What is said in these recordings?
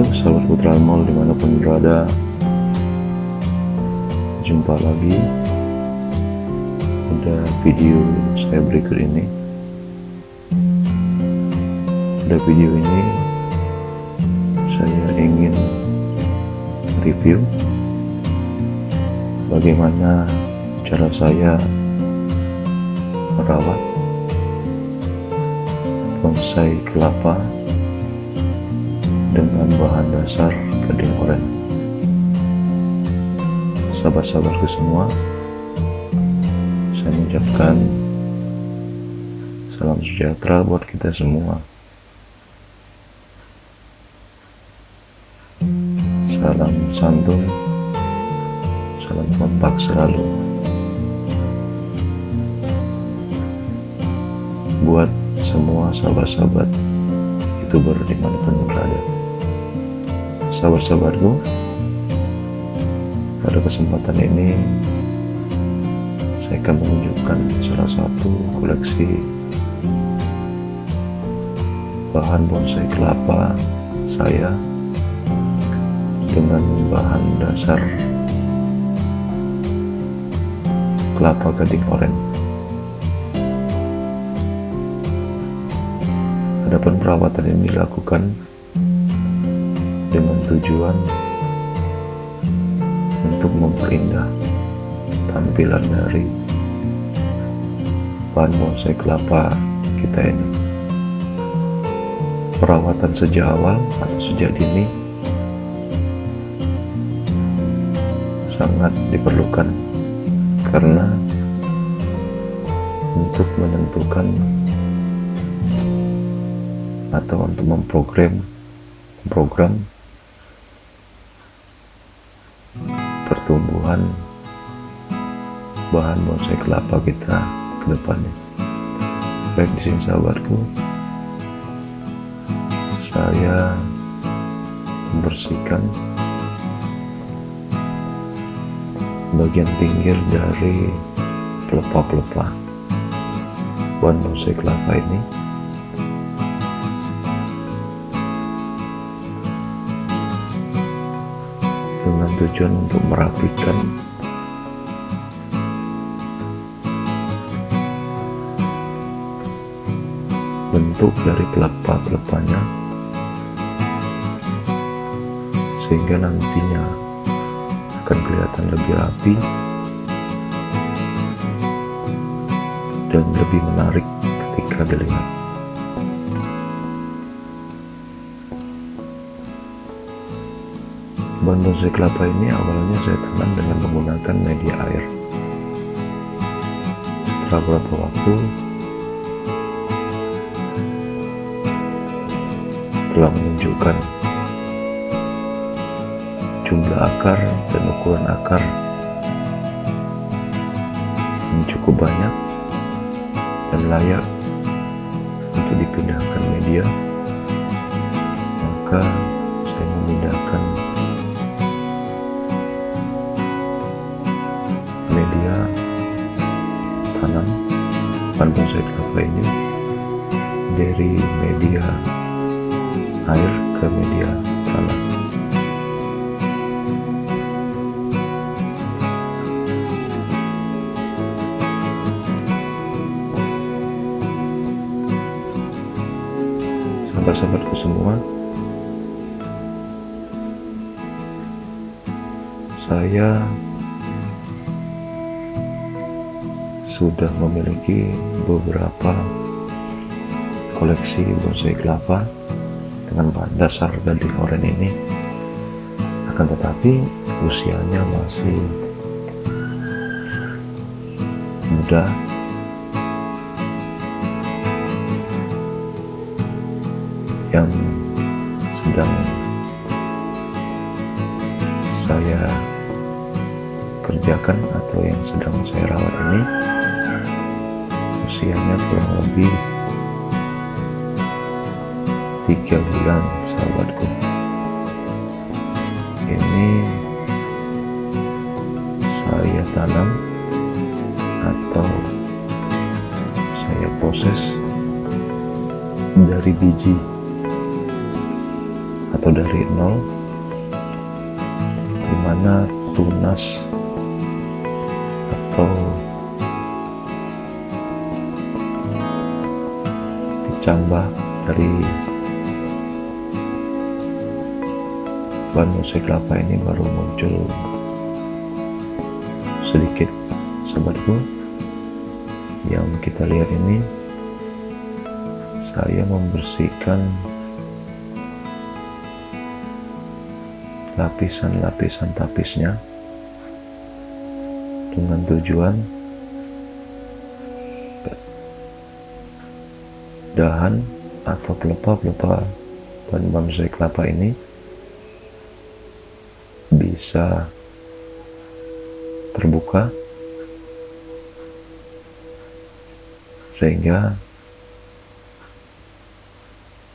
Halo sahabat Putra Mall dimanapun berada, jumpa lagi pada video saya berikut ini. Pada video ini saya ingin review bagaimana cara saya merawat bonsai kelapa dengan bahan dasar gading oren. Sahabat-sahabatku semua, saya mengucapkan salam sejahtera buat kita semua. Salam santun, salam kompak selalu buat semua sahabat-sahabat YouTuber dimanapun berada. Sahabat-sahabatku, pada kesempatan ini saya akan menunjukkan salah satu koleksi bahan bonsai kelapa saya dengan bahan dasar kelapa gading oren. Adapun perawatan ini dilakukan dengan tujuan untuk memperindah tampilan dari bahan bonsai kelapa kita ini. Perawatan sejak awal atau sejak dini sangat diperlukan karena untuk menentukan atau untuk memprogram pertumbuhan bahan bonsai kelapa kita ke depannya. Baik, di sini sahabatku, saya membersihkan bagian pinggir dari pelepah-pelepah bahan bonsai kelapa ini dengan tujuan untuk merapikan bentuk dari pelepah-pelepahnya sehingga nantinya akan kelihatan lebih rapi dan lebih menarik ketika dilihat. Bahan bonsai kelapa ini awalnya saya tanam dengan menggunakan media air. Setelah beberapa waktu telah menunjukkan jumlah akar dan ukuran akar yang cukup banyak dan layak untuk dipindahkan media, maka saya memindahkan media tanam bahan bonsai kelapa ini dari media air ke media tanah. Sahabat-sahabatku semua, saya sudah memiliki beberapa koleksi bonsai kelapa dengan bahan dasar gading oren ini, akan tetapi usianya masih muda yang sedang saya kerjakan atau yang sedang saya rawat ini usianya kurang lebih 3 bulan sahabatku. Ini saya tanam atau saya proses dari biji atau dari nol, di mana tunas atau kecambah dari bahan bonsai kelapa ini baru muncul sedikit. Sobatku, yang kita lihat ini, saya membersihkan lapisan-lapisan tapisnya dengan tujuan dahan atau pelepah-pelepah bahan bonsai kelapa ini bisa terbuka, sehingga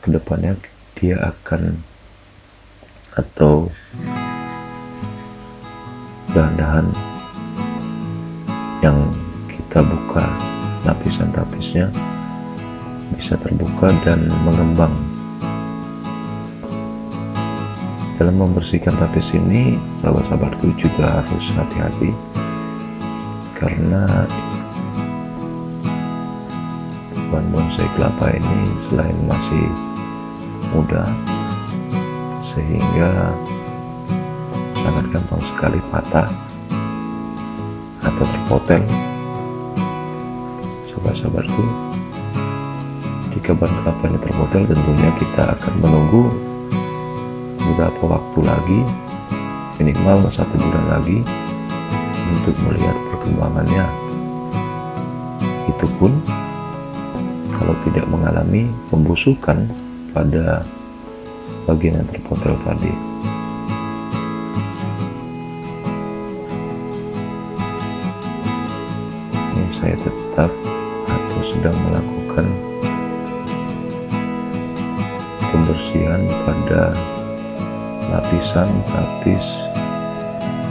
kedepannya dia akan, atau dahan-dahan yang kita buka lapisan tapisnya bisa terbuka dan mengembang. Dalam membersihkan tapis ini, sahabat-sahabatku juga harus hati-hati, karena bahan bonsai kelapa ini selain masih muda, sehingga sangat gampang sekali patah atau terpotel. Sahabat-sahabatku, jika bahan kelapa ini terpotel, tentunya kita akan menunggu beberapa waktu lagi, minimal 1 bulan lagi, untuk melihat perkembangannya. Itu pun kalau tidak mengalami pembusukan pada bagian yang terpotel tadi. Ini saya tetap atau sedang melakukan pembersihan pada lapisan tapis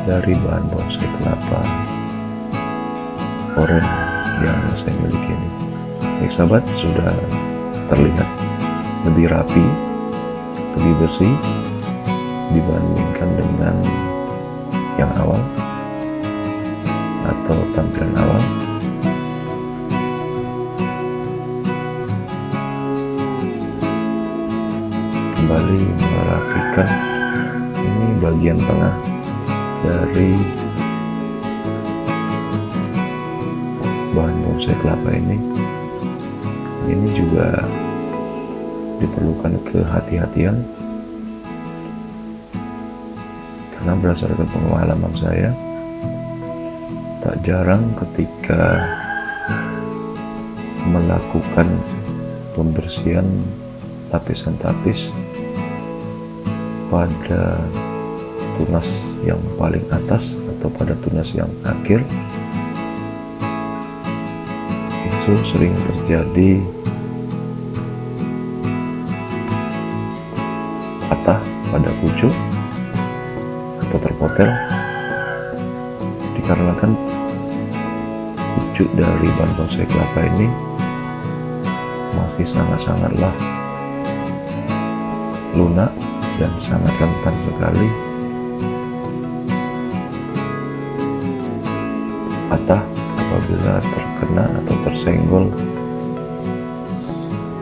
dari bahan bonsai kelapa oren yang saya miliki ini. Baik sahabat, sudah terlihat lebih rapi, lebih bersih dibandingkan dengan yang awal atau tampilan awal. Kembali merapikan ini bagian tengah dari bahan bonsai kelapa ini. Ini juga diperlukan kehati-hatian, karena berdasarkan pengalaman saya, tak jarang ketika melakukan pembersihan lapisan tapis pada tunas yang paling atas atau pada tunas yang akhir, itu sering terjadi patah pada pucuk atau terpotel, dikarenakan pucuk dari bahan bonsai kelapa ini masih sangat-sangatlah lunak dan sangat rentan sekali patah apabila terkena atau tersenggol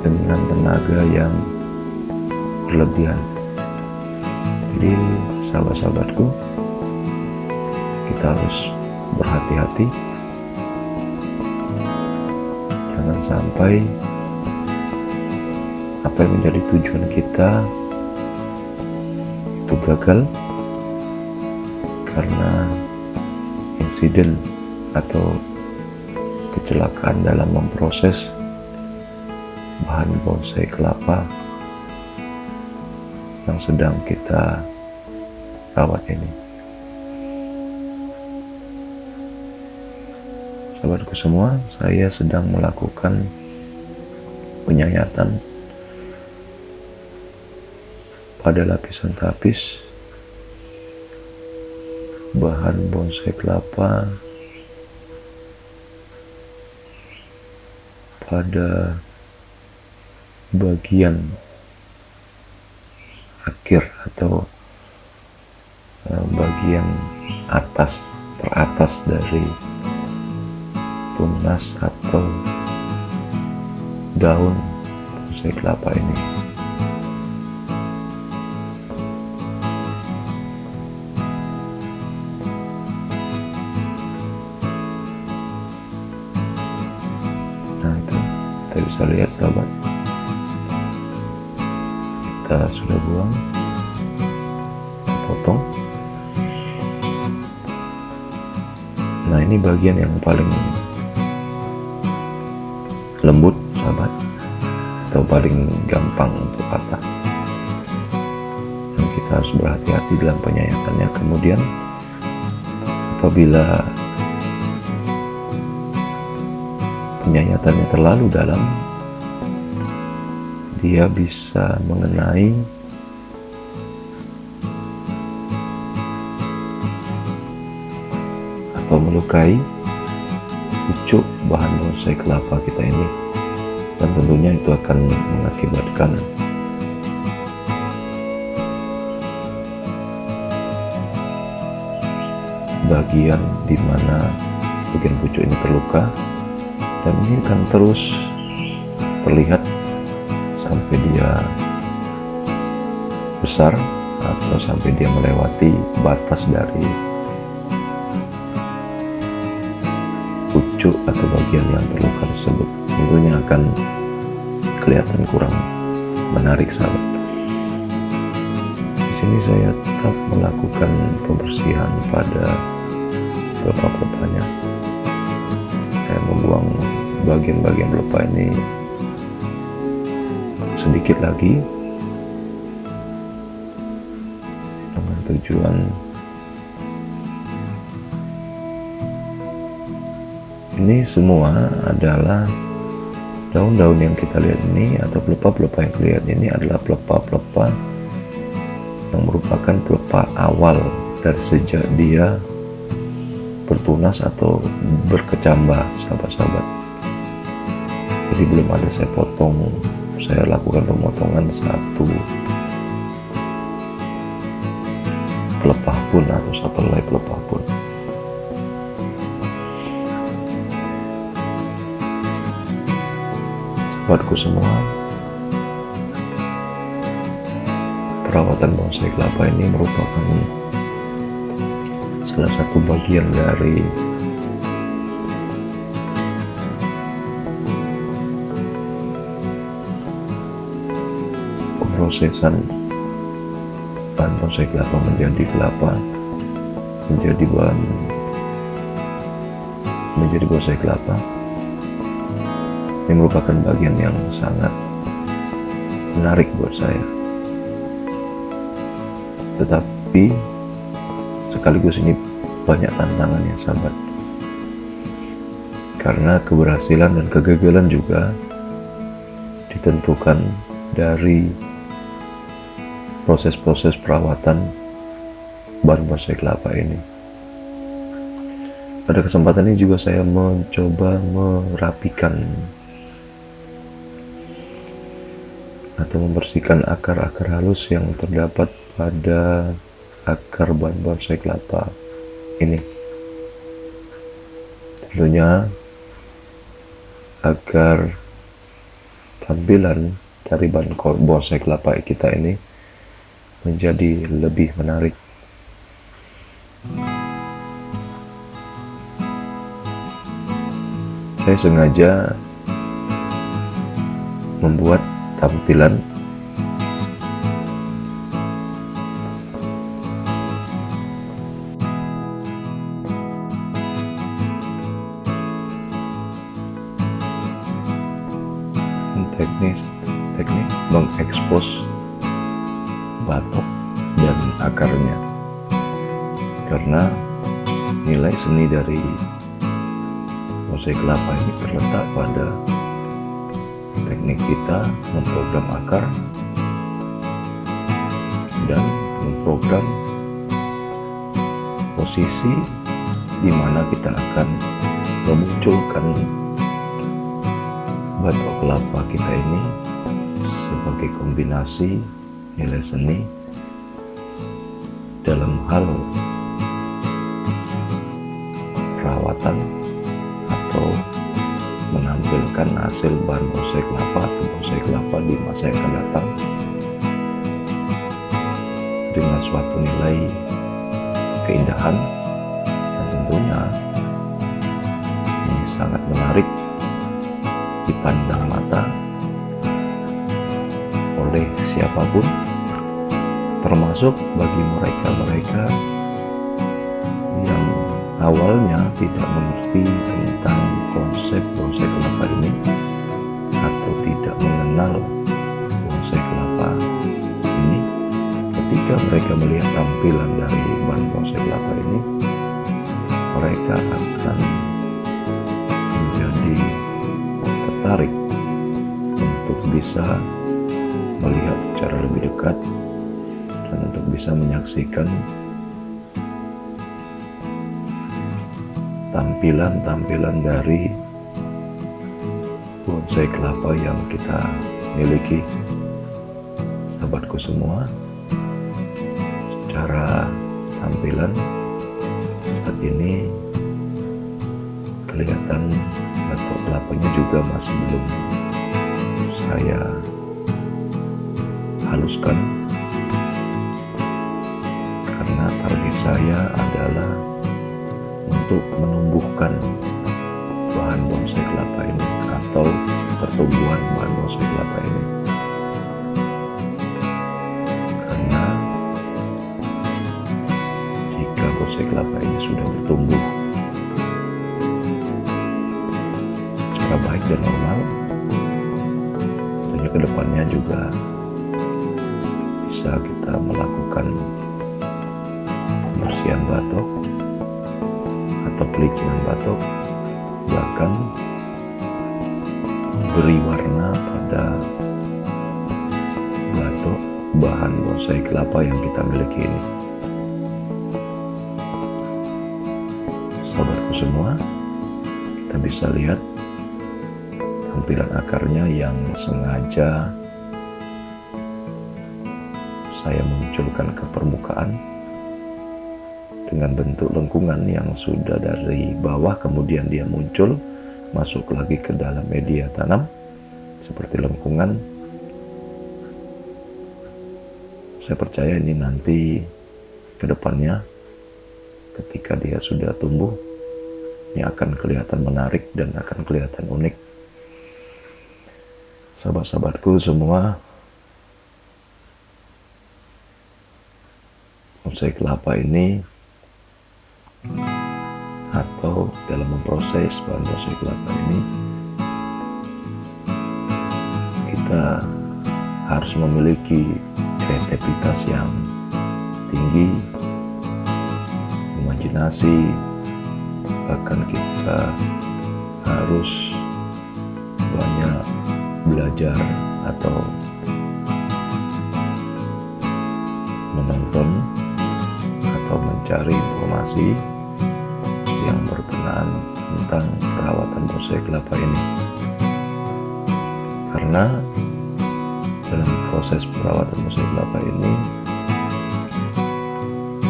dengan tenaga yang berlebihan. Jadi sahabat-sahabatku, kita harus berhati-hati, jangan sampai apa yang menjadi tujuan kita itu gagal karena insiden atau kecelakaan dalam memproses bahan bonsai kelapa yang sedang kita rawat ini. Sahabatku semua, saya sedang melakukan penyayatan pada lapisan tapis bahan bonsai kelapa pada bagian akhir atau bagian teratas dari tunas atau daun bonsai kelapa ini. Nah, itu kita bisa lihat sahabat, kita sudah buang, potong. Nah, ini bagian yang paling lembut sahabat, atau paling gampang untuk patah, dan kita harus berhati-hati dalam penyayatannya. Kemudian apabila penyayatannya terlalu dalam, dia bisa mengenai atau melukai pucuk bahan bonsai kelapa kita ini, dan tentunya itu akan mengakibatkan bagian di mana bagian pucuk ini terluka, dan ini akan terus terlihat sampai dia besar atau sampai dia melewati batas dari pucuk atau bagian yang terluka tersebut. Tentunya akan kelihatan kurang menarik sahabat. Di sini saya tetap melakukan pembersihan pada pelepah-pelepahnya. Saya membuang bagian-bagian pelepah ini sedikit lagi dengan tujuan ini semua adalah daun-daun yang kita lihat ini atau pelepah-pelepah yang kita lihat ini adalah pelepah-pelepah yang merupakan pelepah awal dari sejak dia bertunas atau berkecambah sahabat-sahabat. Jadi belum ada saya potong, saya lakukan pemotongan satu pelepah pun atau satu helai pelepah pun. Sahabatku semua, perawatan bonsai kelapa ini merupakan salah satu bagian dari pemrosesan bahan bonsai kelapa menjadi kelapa, menjadi bonsai kelapa. Ini merupakan bagian yang sangat menarik buat saya, tetapi sekaligus ini banyak tantangannya sahabat, karena keberhasilan dan kegagalan juga ditentukan dari proses-proses perawatan bahan bonsai kelapa ini. Pada kesempatan ini juga saya mencoba merapikan atau membersihkan akar-akar halus yang terdapat pada akar bahan bonsai kelapa ini. Tentunya agar tampilan dari bahan bonsai kelapa kita ini menjadi lebih menarik. Saya sengaja membuat tampilan teknik mengekspos batok dan akarnya, karena nilai seni dari bonsai kelapa ini terletak pada teknik kita memprogram akar dan memprogram posisi di mana kita akan memunculkan batok kelapa kita ini sebagai kombinasi nilai seni dalam hal perawatan atau menampilkan hasil bahan bonsai kelapa atau bonsai kelapa di masa yang akan datang dengan suatu nilai keindahan, dan tentunya ini sangat menarik dipandang mata oleh siapapun, termasuk bagi mereka-mereka yang awalnya tidak mengerti tentang konsep bonsai kelapa ini atau tidak mengenal bonsai kelapa ini. Ketika mereka melihat tampilan dari bahan bonsai kelapa ini, mereka akan menjadi tertarik untuk bisa melihat secara lebih dekat dan untuk bisa menyaksikan tampilan-tampilan dari bonsai kelapa yang kita miliki. Sahabatku semua, secara tampilan saat ini kelihatan batok kelapanya juga masih belum saya haluskan, karena target saya adalah untuk menumbuhkan bahan bonsai kelapa ini atau pertumbuhan bahan bonsai kelapa ini. Karena jika bonsai kelapa ini sudah bertumbuh secara baik dan normal, tentunya kedepannya juga bisa kita melakukan pembersihan batok atau pelicingan batok, bahkan beri warna pada batok bahan bonsai kelapa yang kita miliki ini. Sahabatku semua, kita bisa lihat tampilan akarnya yang sengaja saya munculkan ke permukaan dengan bentuk lengkungan yang sudah dari bawah kemudian dia muncul masuk lagi ke dalam media tanam seperti lengkungan. Saya percaya ini nanti ke depannya ketika dia sudah tumbuh, ini akan kelihatan menarik dan akan kelihatan unik. Sahabat-sahabatku semua, bonsai kelapa ini atau dalam memproses bahan bonsai kelapa ini, kita harus memiliki kreativitas yang tinggi, imajinasi, bahkan kita harus banyak belajar atau menonton atau mencari informasi yang berkenaan tentang perawatan bonsai kelapa ini. Karena dalam proses perawatan bonsai kelapa ini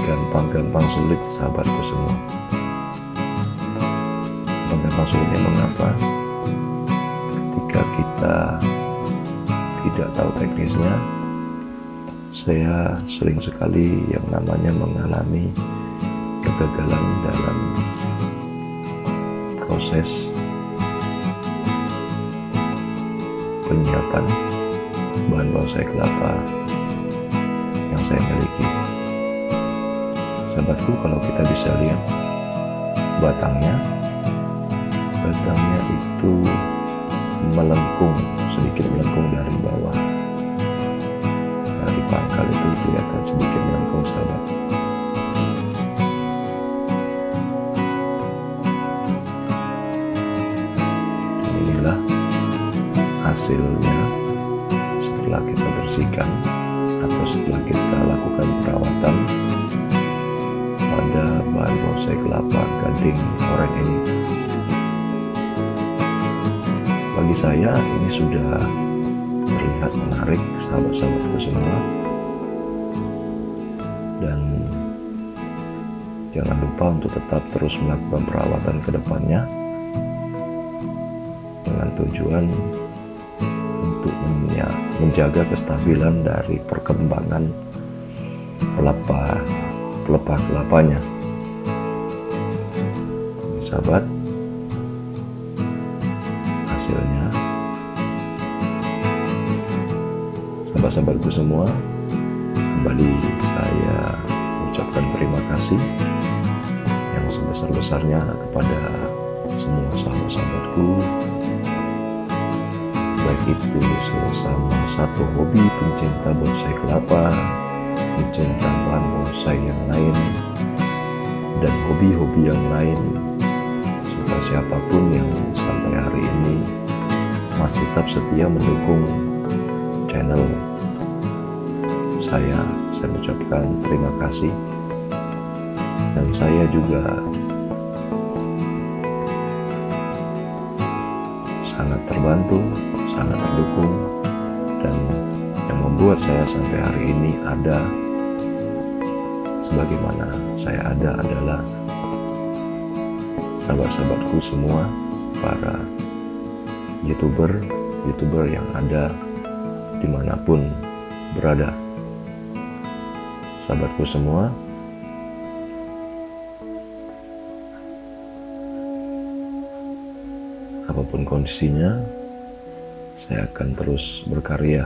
gampang-gampang sulit, sahabatku semua. Gampang sulitnya mengapa? Ketika kita tidak tahu teknisnya, saya sering sekali yang namanya mengalami kegagalan dalam proses penyiapan bahan bonsai kelapa yang saya miliki. Sahabatku, kalau kita bisa lihat batangnya itu melengkung, sedikit melengkung dari bawah. Dari pangkal itu kelihatan sedikit melengkung, sahabat. Inilah hasilnya setelah kita bersihkan atau setelah kita lakukan perawatan pada bahan bonsai kelapa gading oren ini. Bagi saya ini sudah terlihat menarik, sahabat-sahabatku semua. dan jangan lupa untuk tetap terus melakukan perawatan ke depannya dengan tujuan untuk menjaga kestabilan dari perkembangan pelepah kelapanya. Sahabat, hasilnya sahabat-sahabatku semua, kembali saya ucapkan terima kasih yang sebesar-besarnya kepada semua sahabat-sahabatku, baik itu sesama satu hobi pencinta bonsai kelapa, pencinta bahan bonsai yang lain, dan hobi-hobi yang lain, serta siapapun yang sampai hari ini masih tetap setia mendukung channel saya ucapkan terima kasih. Dan saya juga sangat terbantu, sangat terdukung, dan yang membuat saya sampai hari ini ada sebagaimana saya ada adalah sahabat-sahabatku semua, para youtuber yang ada dimanapun berada. Sahabatku semua, apapun kondisinya, saya akan terus berkarya.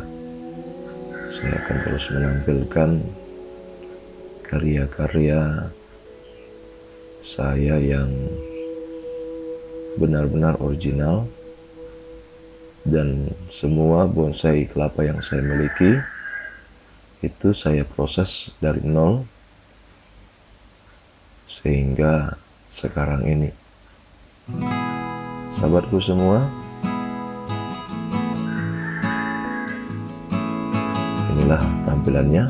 Saya akan terus menampilkan karya-karya saya yang benar-benar original, dan semua bonsai kelapa yang saya miliki itu saya proses dari nol sehingga sekarang ini. Sahabatku semua, inilah tampilannya.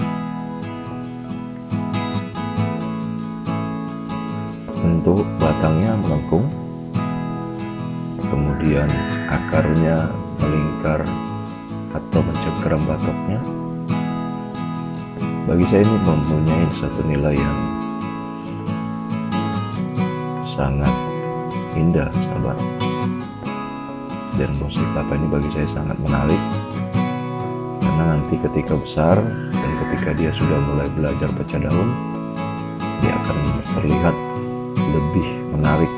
Untuk batangnya melengkung, kemudian akarnya melingkar atau mencengkeram batoknya. Bagi saya ini mempunyai satu nilai yang sangat indah, sahabat. Dan bonsai kelapa ini bagi saya sangat menarik, karena nanti ketika besar dan ketika dia sudah mulai belajar pecah daun, dia akan terlihat lebih menarik.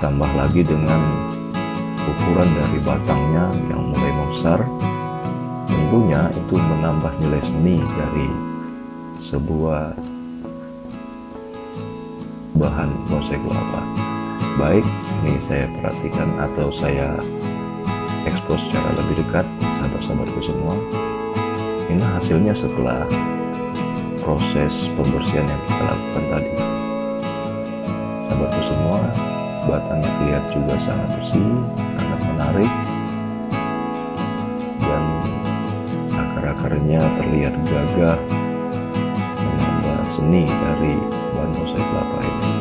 Tambah lagi dengan ukuran dari batangnya yang mulai membesar, tentunya itu menambah nilai seni dari sebuah bahan bonsai kelapa. Baik, ini saya perhatikan atau saya ekspos secara lebih dekat, sahabat-sahabatku semua. Ini hasilnya setelah proses pembersihan yang kita lakukan tadi. Sahabatku semua, batangnya terlihat juga sangat bersih, sangat menarik, dan akar-akarnya terlihat gagah, menambah seni dari bahan bonsai kelapa ini.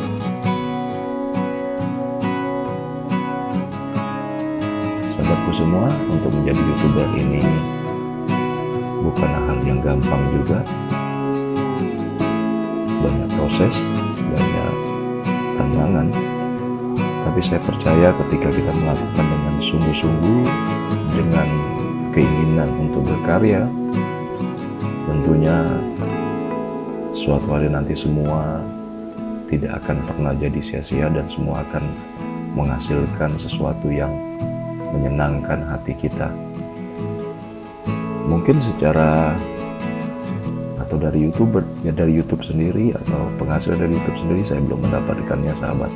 Sahabatku semua, untuk menjadi youtuber ini bukan hal yang gampang juga. Banyak proses, banyak tantangan, tapi saya percaya ketika kita melakukan dengan sungguh-sungguh, dengan keinginan untuk berkarya, tentunya suatu hari nanti semua tidak akan pernah jadi sia-sia, dan semua akan menghasilkan sesuatu yang menyenangkan hati kita. Mungkin secara atau dari YouTuber, ya dari YouTube sendiri atau penghasil dari YouTube sendiri saya belum mendapatkannya, sahabat.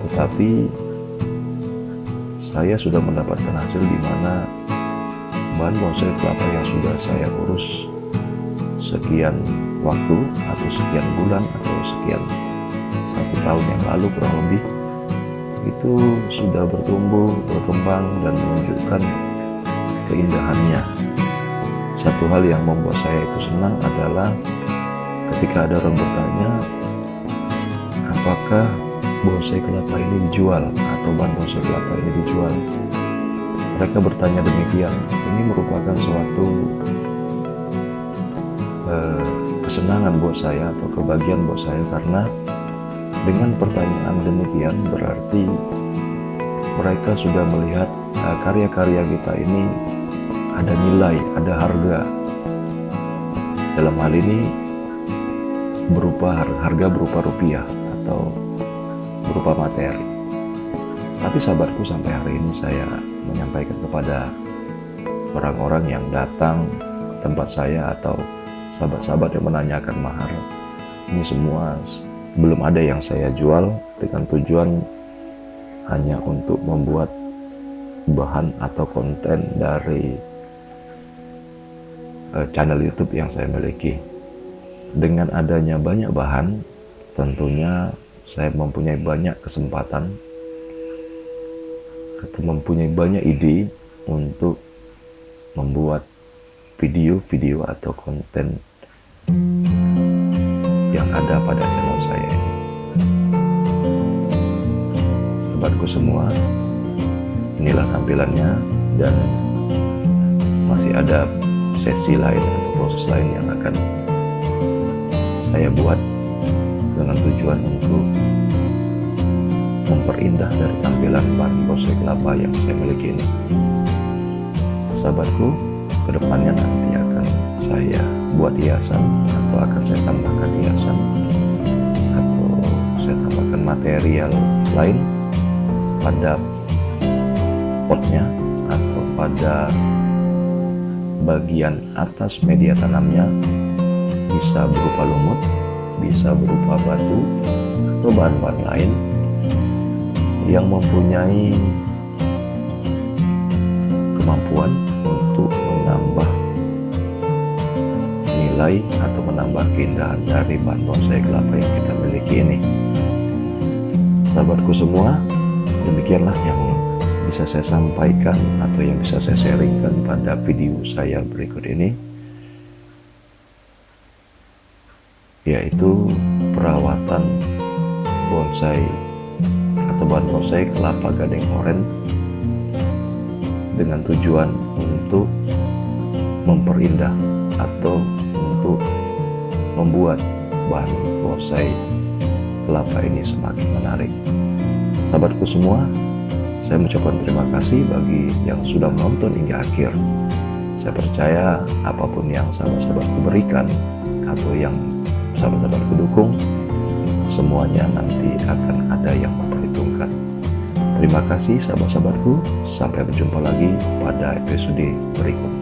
Tetapi saya sudah mendapatkan hasil di mana bahan bonsai kelapa yang sudah saya urus sekian waktu atau sekian bulan atau sekian 1 tahun yang lalu kurang lebih, itu sudah bertumbuh, berkembang, dan menunjukkan keindahannya. Satu hal yang membuat saya itu senang adalah ketika ada orang bertanya, apakah bonsai kelapa ini dijual atau bahan bonsai kelapa ini dijual. Mereka bertanya demikian. Ini merupakan suatu kesenangan buat saya atau kebahagiaan buat saya, karena dengan pertanyaan demikian berarti mereka sudah melihat karya-karya kita ini ada nilai, ada harga. Dalam hal ini berupa harga berupa rupiah atau berupa materi. Tapi sahabatku, sampai hari ini saya menyampaikan kepada orang-orang yang datang ke tempat saya atau sahabat-sahabat yang menanyakan mahar, ini semua belum ada yang saya jual, dengan tujuan hanya untuk membuat bahan atau konten dari channel YouTube yang saya miliki. Dengan adanya banyak bahan, tentunya saya mempunyai banyak kesempatan atau mempunyai banyak ide untuk membuat video-video atau konten yang ada pada channel saya ini. Sobatku semua, inilah tampilannya, dan masih ada sesi lain atau proses lain yang akan saya buat dengan tujuan untuk memperindah dari tampilan bahan bonsai kelapa yang saya miliki ini. Sahabatku, kedepannya nanti akan saya buat hiasan, atau akan saya tambahkan hiasan, atau saya tambahkan material lain pada potnya atau pada bagian atas media tanamnya. Bisa berupa lumut, bisa berupa batu, atau bahan-bahan lain yang mempunyai kemampuan untuk menambah nilai atau menambah keindahan dari bahan bonsai kelapa yang kita miliki ini. Sahabatku semua, demikianlah yang bisa saya sampaikan atau yang bisa saya sharingkan pada video saya berikut ini, yaitu perawatan bonsai atau bahan bonsai kelapa gading oren dengan tujuan untuk memperindah atau untuk membuat bahan bonsai kelapa ini semakin menarik. Sahabatku semua, saya mengucapkan terima kasih bagi yang sudah menonton hingga akhir. Saya percaya apapun yang sahabat-sahabatku berikan atau yang sahabat-sahabatku dukung, semuanya nanti akan ada yang memperhitungkan. Terima kasih sahabat-sahabatku, sampai berjumpa lagi pada episode berikutnya.